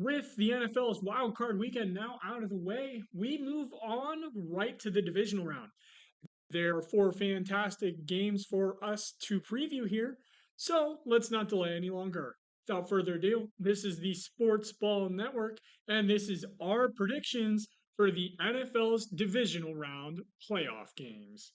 With the NFL's wild card weekend now out of the way, we move on right to the divisional round. There are four fantastic games for us to preview here, so let's not delay any longer. Without further ado, this is the Sports Ball Network, and this is our predictions for the NFL's divisional round playoff games.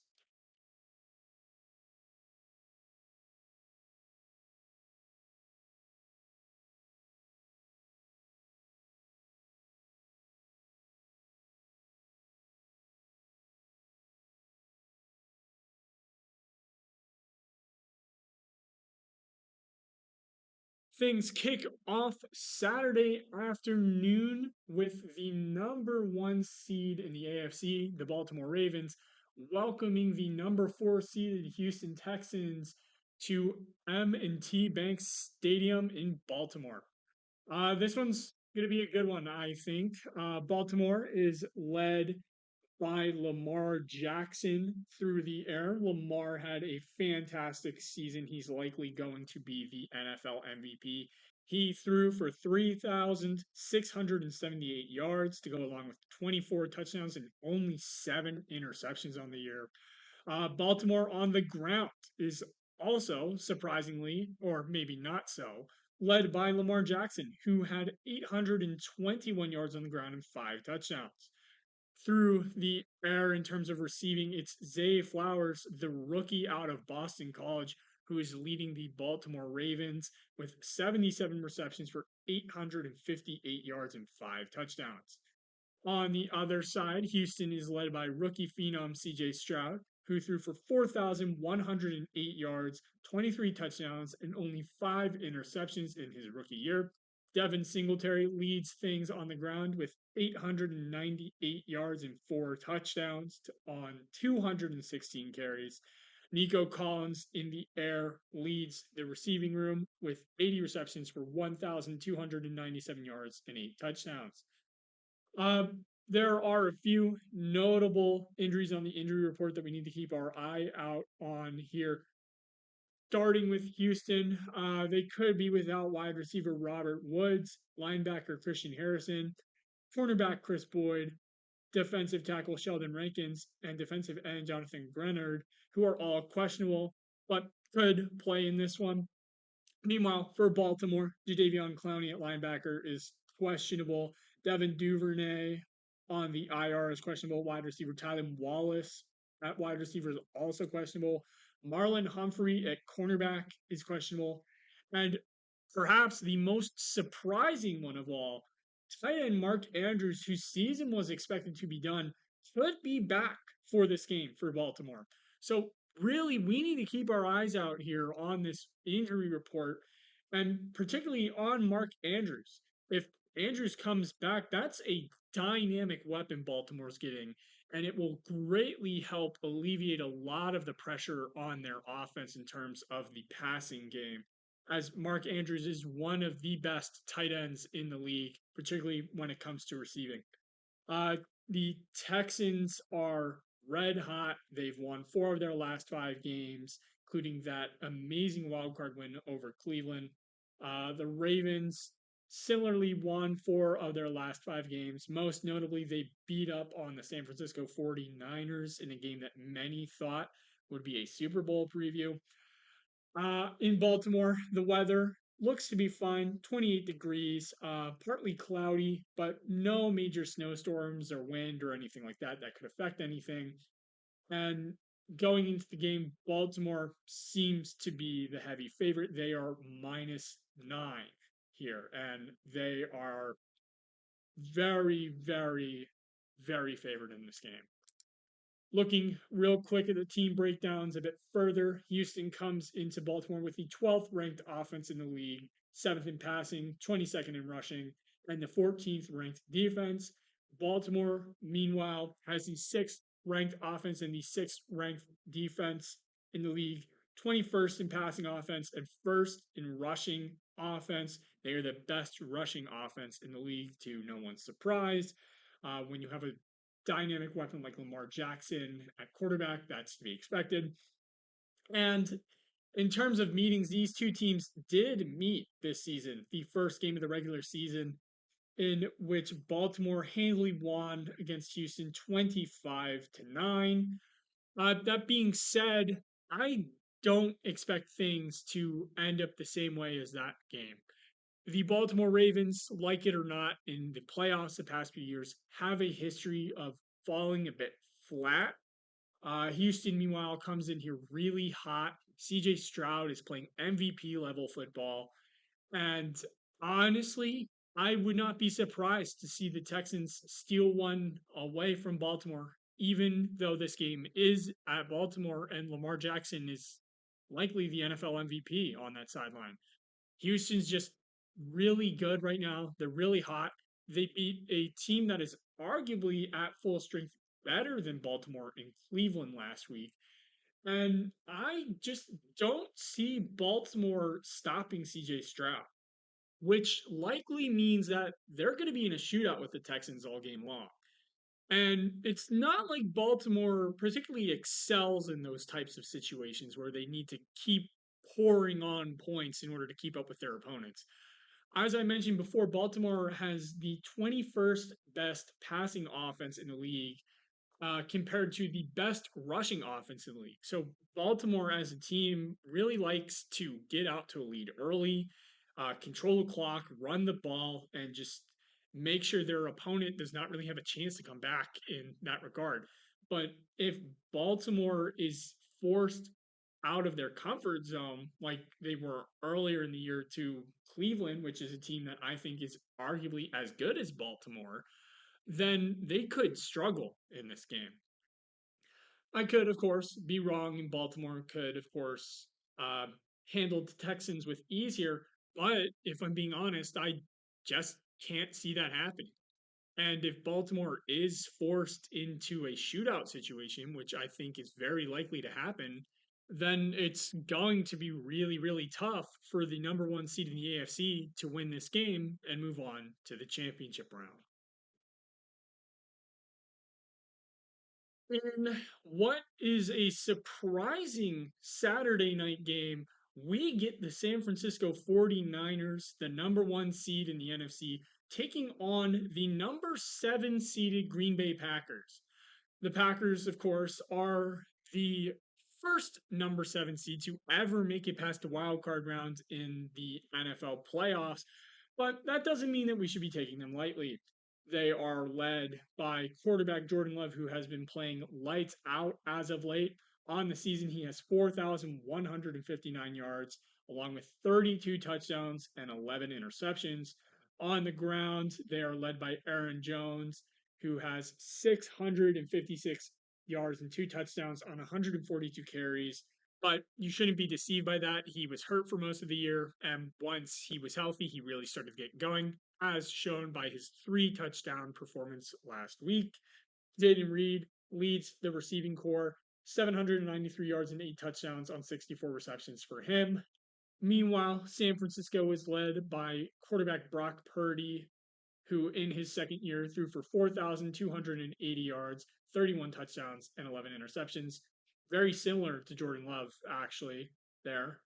Things kick off Saturday afternoon with the number one seed in the AFC, the Baltimore Ravens, welcoming the number four seeded Houston Texans to M&T Bank Stadium in Baltimore. This one's going to be a good one, I think. Baltimore is led by Lamar Jackson through the air. Lamar had a fantastic season. He's likely going to be the NFL MVP. He threw for 3,678 yards to go along with 24 touchdowns and only 7 interceptions on the year. Baltimore on the ground is also surprisingly, or maybe not so, led by Lamar Jackson, who had 821 yards on the ground and 5 touchdowns. Through the air in terms of receiving, it's Zay Flowers, the rookie out of Boston College, who is leading the Baltimore Ravens with 77 receptions for 858 yards and 5 touchdowns. On the other side, Houston is led by rookie phenom CJ Stroud, who threw for 4,108 yards, 23 touchdowns, and only 5 interceptions in his rookie year. Devin Singletary leads things on the ground with 898 yards and 4 touchdowns on 216 carries. Nico Collins in the air leads the receiving room with 80 receptions for 1,297 yards and 8 touchdowns. Uh, there are a few notable injuries on the injury report that we need to keep our eye out on here. Starting with Houston, they could be without wide receiver Robert Woods, linebacker Christian Harrison, cornerback Chris Boyd, defensive tackle Sheldon Rankins, and defensive end Jonathan Grenard, who are all questionable but could play in this one. Meanwhile, for Baltimore, Jadeveon Clowney at linebacker is questionable. Devin Duvernay on the IR is questionable. Wide receiver Tyler Wallace at wide receiver is also questionable. Marlon Humphrey at cornerback is questionable. And perhaps the most surprising one of all, tight end Mark Andrews, whose season was expected to be done, could be back for this game for Baltimore. So really, we need to keep our eyes out here on this injury report, and particularly on Mark Andrews. If Andrews comes back, that's a dynamic weapon Baltimore's getting, and it will greatly help alleviate a lot of the pressure on their offense in terms of the passing game, as Mark Andrews is one of the best tight ends in the league, particularly when it comes to receiving. The Texans are red hot. They've won 4 of their last 5 games, including that amazing wildcard win over Cleveland. The Ravens similarly won 4 of their last 5 games. Most notably, they beat up on the San Francisco 49ers in a game that many thought would be a Super Bowl preview. In Baltimore, the weather looks to be fine, 28 degrees, partly cloudy, but no major snowstorms or wind or anything like that that could affect anything. And going into the game, Baltimore seems to be the heavy favorite. They are -9 here, and they are very, very, very favored in this game. Looking real quick at the team breakdowns a bit further, Houston comes into Baltimore with the 12th ranked offense in the league, 7th in passing, 22nd in rushing, and the 14th ranked defense. Baltimore, meanwhile, has the 6th ranked offense and the 6th ranked defense in the league, 21st in passing offense and 1st in rushing offense. They are the best rushing offense in the league, to no one's surprise. When you have a dynamic weapon like Lamar Jackson at quarterback, that's to be expected. And in terms of meetings, these two teams did meet this season. The first game of the regular season, in which Baltimore handily won against Houston 25-9. That being said, I don't expect things to end up the same way as that game. The Baltimore Ravens, like it or not, in the playoffs the past few years, have a history of falling a bit flat. Houston, meanwhile, comes in here really hot. CJ Stroud is playing MVP level football. And honestly, I would not be surprised to see the Texans steal one away from Baltimore, even though this game is at Baltimore and Lamar Jackson is likely the NFL MVP on that sideline. Houston's just really good right now. They're really hot. They beat a team that is arguably at full strength better than Baltimore in Cleveland last week. And I just don't see Baltimore stopping CJ Stroud, which likely means that they're going to be in a shootout with the Texans all game long. And it's not like Baltimore particularly excels in those types of situations where they need to keep pouring on points in order to keep up with their opponents. As I mentioned before, Baltimore has the 21st best passing offense in the league compared to the best rushing offense in the league. So Baltimore as a team really likes to get out to a lead early, control the clock, run the ball, and just make sure their opponent does not really have a chance to come back in that regard. But if Baltimore is forced out of their comfort zone, like they were earlier in the year to Cleveland, which is a team that I think is arguably as good as Baltimore, then they could struggle in this game. I could, of course, be wrong, and Baltimore could, of course, uh, handle the Texans with ease here. But if I'm being honest, I just can't see that happening. And if Baltimore is forced into a shootout situation, which I think is very likely to happen, then it's going to be really, really tough for the number one seed in the AFC to win this game and move on to the championship round. In what is a surprising Saturday night game, we get the San Francisco 49ers, the number one seed in the NFC, taking on the number seven seeded Green Bay Packers. The Packers, of course, are the first number seven seed to ever make it past the wild card round in the NFL playoffs, but that doesn't mean that we should be taking them lightly. They are led by quarterback Jordan Love, who has been playing lights out as of late. On the season, he has 4,159 yards, along with 32 touchdowns and 11 interceptions. On the ground, they are led by Aaron Jones, who has 656 yards and two touchdowns on 142 carries. But you shouldn't be deceived by that. He was hurt for most of the year, and once he was healthy, he really started to get going, as shown by his three touchdown performance last week. Jaden Reed leads the receiving core, 793 yards and eight touchdowns on 64 receptions for him. Meanwhile, San Francisco is led by quarterback Brock Purdy, who in his second year threw for 4,280 yards, 31 touchdowns, and 11 interceptions. Very similar to Jordan Love, actually, there.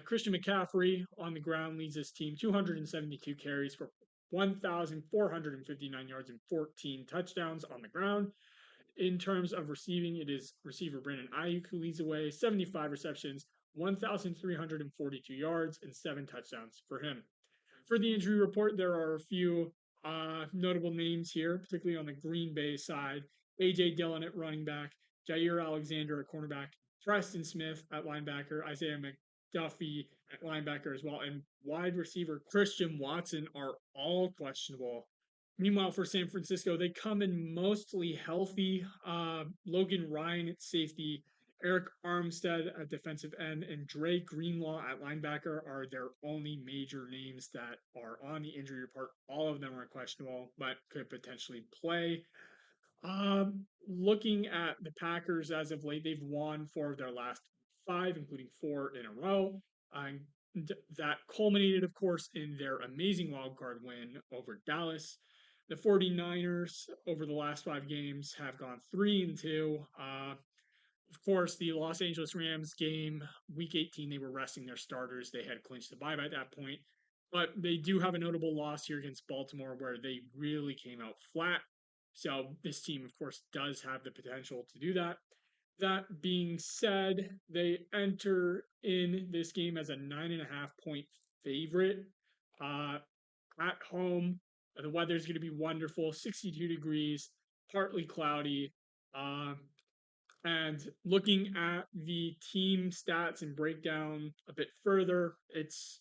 Christian McCaffrey on the ground leads this team 272 carries for 1,459 yards and 14 touchdowns on the ground. In terms of receiving, it is receiver Brandon Ayuk who leads the way, 75 receptions, 1,342 yards, and seven touchdowns for him. For the injury report, there are a few notable names here, particularly on the Green Bay side. A.J. Dillon at running back, Jair Alexander at cornerback, Preston Smith at linebacker, Isaiah McDuffie at linebacker as well, and wide receiver Christian Watson are all questionable. Meanwhile, for San Francisco, they come in mostly healthy. Logan Ryan at safety, Eric Armstead at defensive end, and Dre Greenlaw at linebacker are their only major names that are on the injury report. All of them are questionable, but could potentially play. Looking at the Packers as of late, they've won four of their last five, including four in a row. That culminated, of course, in their amazing wildcard win over Dallas. The 49ers over the last five games have gone 3-2. Of course, the Los Angeles Rams game, week 18, they were resting their starters. They had clinched the bye by that point. but they do have a notable loss here against Baltimore where they really came out flat. So this team, of course, does have the potential to do that. That being said, they enter in this game as a 9.5 point favorite. Uh, at home, the weather's going to be wonderful, 62 degrees, partly cloudy. Um, and looking at the team stats and breakdown a bit further, it's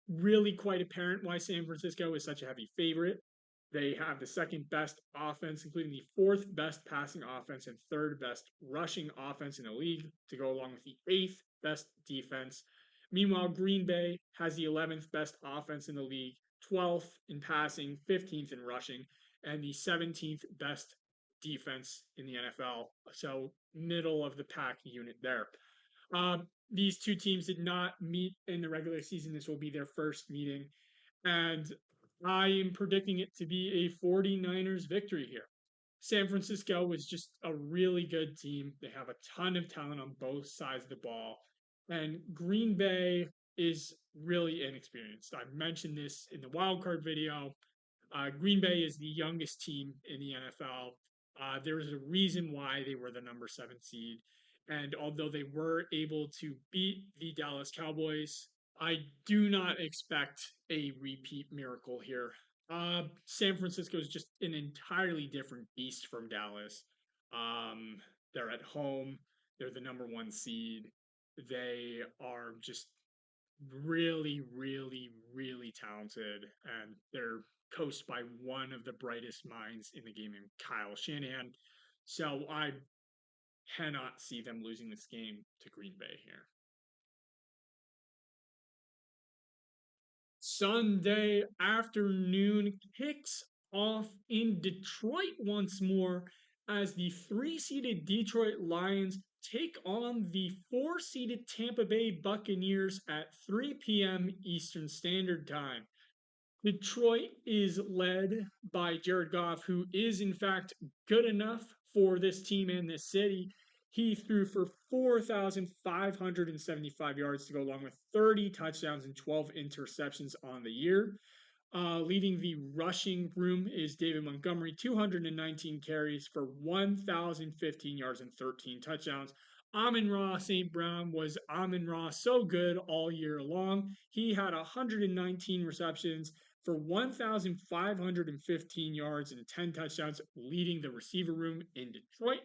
really quite apparent why San Francisco is such a heavy favorite. They have the second best offense, including the fourth best passing offense and third best rushing offense in the league, to go along with the eighth best defense. Meanwhile, Green Bay has the 11th best offense in the league, 12th in passing, 15th in rushing, and the 17th best defense in the NFL. So, middle of the pack unit there. These two teams did not meet in the regular season. This will be their first meeting. And I am predicting it to be a 49ers victory here. San Francisco was just a really good team. They have a ton of talent on both sides of the ball. And Green Bay is really inexperienced. I mentioned this in the wildcard video. Green Bay is the youngest team in the NFL. There is a reason why they were the number 7 seed. And although they were able to beat the Dallas Cowboys, I do not expect a repeat miracle here. San Francisco is just an entirely different beast from Dallas. Um, they're at home. They're the number 1 seed. They are just really, really, really talented, and they're coached by one of the brightest minds in the game, in Kyle Shanahan. So I cannot see them losing this game to Green Bay here. Sunday afternoon kicks off in Detroit once more as the 3 seeded Detroit Lions take on the 4 seeded Tampa Bay Buccaneers at 3 p.m. Eastern Standard Time. Detroit is led by Jared Goff, who is in fact good enough for this team and this city. He threw for 4,575 yards to go along with 30 touchdowns and 12 interceptions on the year. Leading the rushing room is David Montgomery, 219 carries for 1,015 yards and 13 touchdowns. Amon-Ra St. Brown was Amon-Ra so good all year long. He had 119 receptions for 1,515 yards and 10 touchdowns, leading the receiver room in Detroit.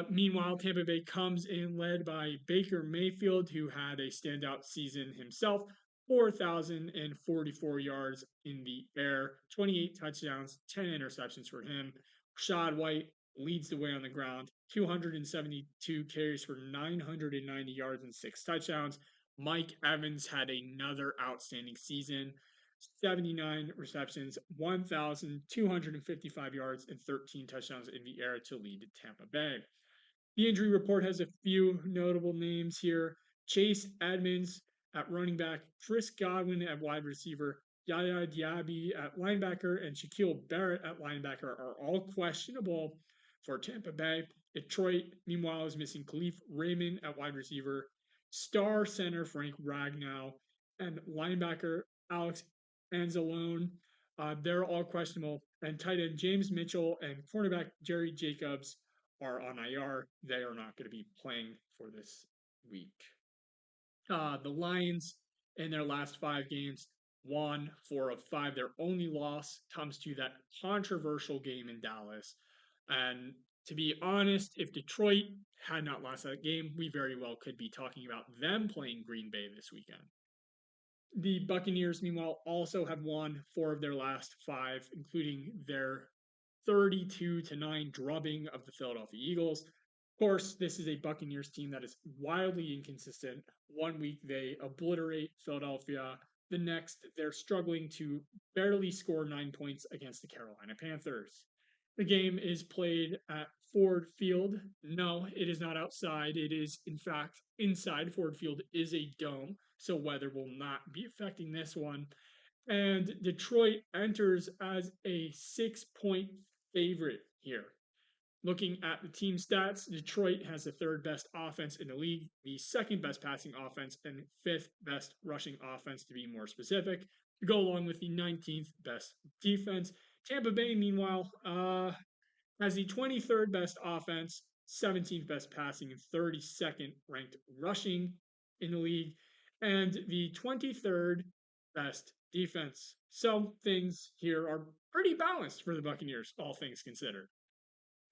Meanwhile, Tampa Bay comes in led by Baker Mayfield, who had a standout season himself, 4,044 yards in the air, 28 touchdowns, 10 interceptions for him. Rashad White leads the way on the ground, 272 carries for 990 yards and 6 touchdowns. Mike Evans had another outstanding season, 79 receptions, 1,255 yards, and 13 touchdowns in the air to lead Tampa Bay. The injury report has a few notable names here. Chase Edmonds at running back, Chris Godwin at wide receiver, Yaya Diaby at linebacker, and Shaquille Barrett at linebacker are all questionable for Tampa Bay. Detroit, meanwhile, is missing Khalif Raymond at wide receiver, star center Frank Ragnow, and linebacker Alex Anzalone. They're all questionable. And tight end James Mitchell and cornerback Jerry Jacobs are on IR. They are not going to be playing for this week. The Lions, in their last 5 games, won 4 of 5. Their only loss comes to that controversial game in Dallas. And to be honest, if Detroit had not lost that game, we very well could be talking about them playing Green Bay this weekend. The Buccaneers, meanwhile, also have won 4 of their last 5, including their 32-9 drubbing of the Philadelphia Eagles. Of course, this is a Buccaneers team that is wildly inconsistent. One week they obliterate Philadelphia. The next, they're struggling to barely score 9 points against the Carolina Panthers. The game is played at Ford Field. No, it is not outside. It is, in fact, inside. Ford Field is a dome, so weather will not be affecting this one. And Detroit enters as a 6-point favorite here. Looking at the team stats, Detroit has the third best offense in the league, the second best passing offense, and fifth best rushing offense, to be more specific. to go along with the 19th best defense. Tampa Bay, meanwhile, has the 23rd best offense, 17th best passing, and 32nd ranked rushing in the league, and the 23rd best defense. So things here are pretty balanced for the Buccaneers, all things considered.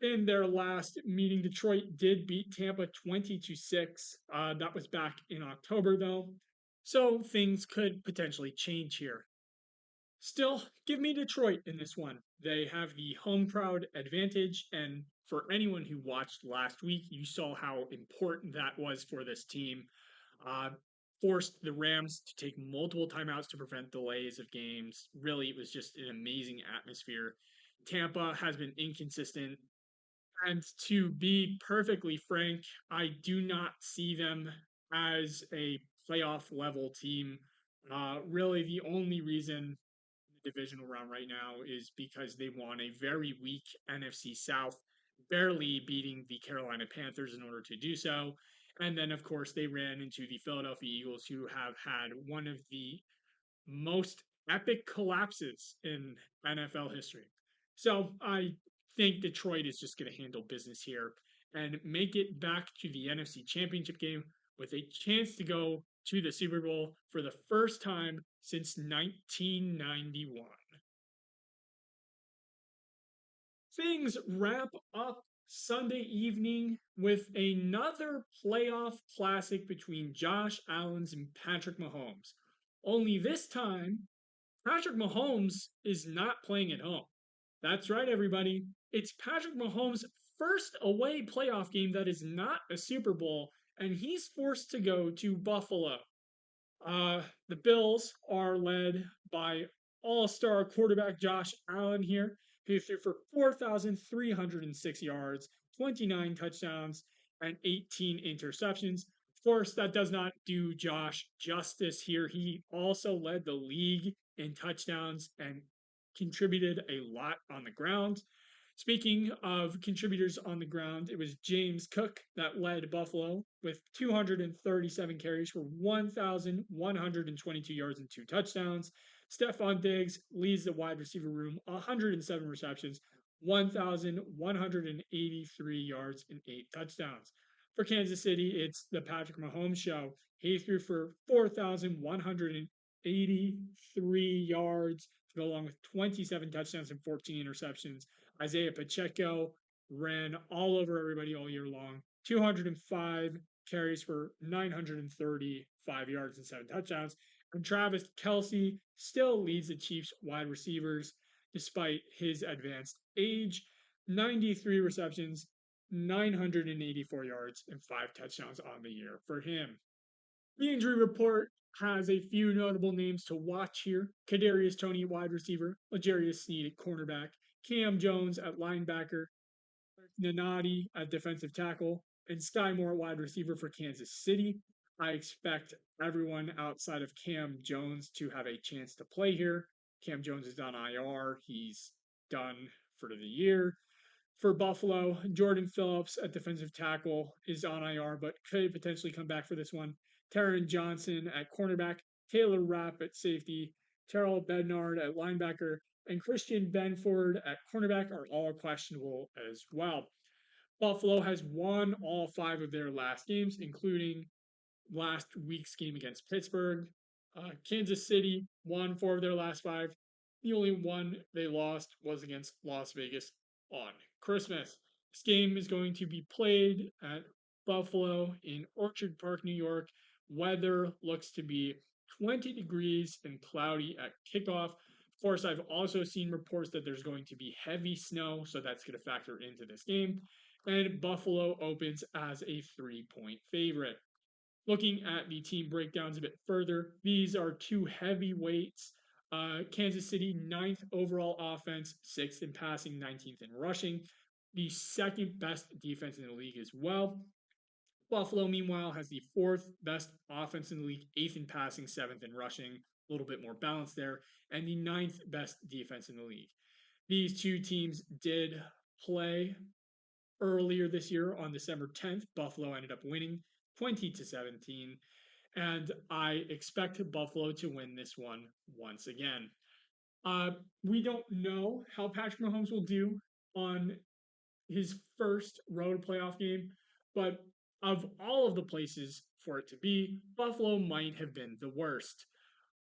In their last meeting, Detroit did beat Tampa 20-6. That was back in October, though. So things could potentially change here. Still, give me Detroit in this one. They have the home crowd advantage, and for anyone who watched last week, you saw how important that was for this team. Uh, Forced the Rams to take multiple timeouts to prevent delays of games. Really, it was just an amazing atmosphere. Tampa has been inconsistent. And to be perfectly frank, I do not see them as a playoff level team. Really, the only reason the divisional round right now is because they won a very weak NFC South, barely beating the Carolina Panthers in order to do so. And then, of course, they ran into the Philadelphia Eagles, who have had one of the most epic collapses in NFL history. So I think Detroit is just going to handle business here and make it back to the NFC Championship game with a chance to go to the Super Bowl for the first time since 1991. Things wrap up Sunday evening with another playoff classic between Josh Allen's and Patrick Mahomes. Only this time, Patrick Mahomes is not playing at home. That's right, everybody. It's Patrick Mahomes' first away playoff game that is not a Super Bowl, and he's forced to go to Buffalo. The Bills are led by all-star quarterback Josh Allen here, who threw for 4,306 yards, 29 touchdowns, and 18 interceptions. Of course, that does not do Josh justice here. He also led the league in touchdowns and contributed a lot on the ground. Speaking of contributors on the ground, it was James Cook that led Buffalo with 237 carries for 1,122 yards and 2 touchdowns. Stephon Diggs leads the wide receiver room, 107 receptions, 1,183 yards, and 8 touchdowns. For Kansas City, it's the Patrick Mahomes show. He threw for 4,183 yards to go along with 27 touchdowns and 14 interceptions. Isaiah Pacheco ran all over everybody all year long. 205 carries for 935 yards and 7 touchdowns. And Travis Kelce still leads the Chiefs wide receivers despite his advanced age. 93 receptions, 984 yards, and 5 touchdowns on the year for him. The injury report has a few notable names to watch here. Kadarius Toney, wide receiver, L'Jarius Sneed at cornerback, Cam Jones at linebacker, Nanati at defensive tackle, and Sky Moore, wide receiver for Kansas City. I expect everyone outside of Cam Jones to have a chance to play here. Cam Jones is on IR. He's done for the year. For Buffalo, Jordan Phillips at defensive tackle is on IR, but could potentially come back for this one. Taron Johnson at cornerback, Taylor Rapp at safety, Terrell Bednard at linebacker, and Christian Benford at cornerback are all questionable as well. Buffalo has won all 5 of their last games, including last week's game against Pittsburgh. Kansas City won 4 of their last 5. The only one they lost was against Las Vegas on Christmas. This game is going to be played at Buffalo in Orchard Park, New York. Weather looks to be 20 degrees and cloudy at kickoff. Of course, I've also seen reports that there's going to be heavy snow, so that's going to factor into this game. And Buffalo opens as a 3-point favorite. Looking at the team breakdowns a bit further, these are 2 heavyweights. Kansas City, 9th overall offense, 6th in passing, 19th in rushing. The second best defense in the league as well. Buffalo, meanwhile, has the 4th best offense in the league, 8th in passing, 7th in rushing. A little bit more balance there. And the 9th best defense in the league. These 2 teams did play earlier this year on December 10th. Buffalo ended up winning 20-17. and I expect Buffalo to win this one once again. Uh, we don't know how Patrick Mahomes will do on his first road playoff game, but of all of the places for it to be, Buffalo might have been the worst.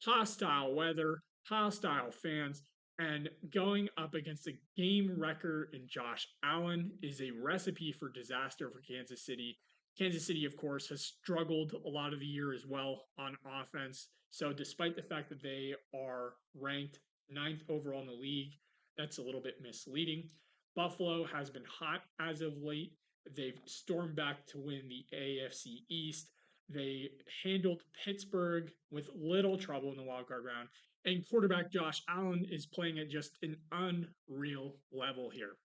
Hostile weather, hostile fans, and going up against a game wrecker in Josh Allen is a recipe for disaster for Kansas City. Kansas City, of course, has struggled a lot of the year as well on offense. So, despite the fact that they are ranked ninth overall in the league, that's a little bit misleading. Buffalo has been hot as of late. They've stormed back to win the AFC East. They handled Pittsburgh with little trouble in the wildcard round. And quarterback Josh Allen is playing at just an unreal level here.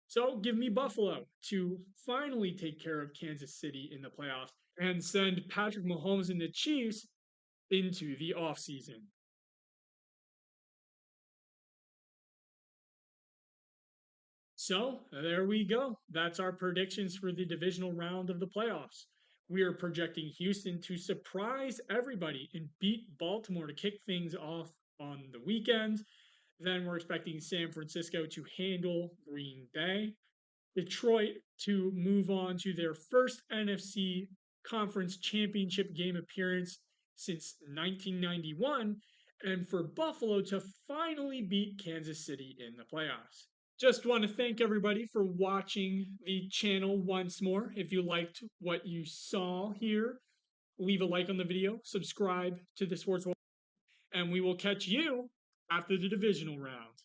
So give me Buffalo to finally take care of Kansas City in the playoffs and send Patrick Mahomes and the Chiefs into the offseason. So there we go. That's our predictions for the divisional round of the playoffs. We are projecting Houston to surprise everybody and beat Baltimore to kick things off on the weekend. Then we're expecting San Francisco to handle Green Bay. Detroit to move on to their first NFC Conference Championship game appearance since 1991, and for Buffalo to finally beat Kansas City in the playoffs. Just want to thank everybody for watching the channel once more. If you liked what you saw here, leave a like on the video, subscribe to the Sports World, and we will catch you after the divisional round.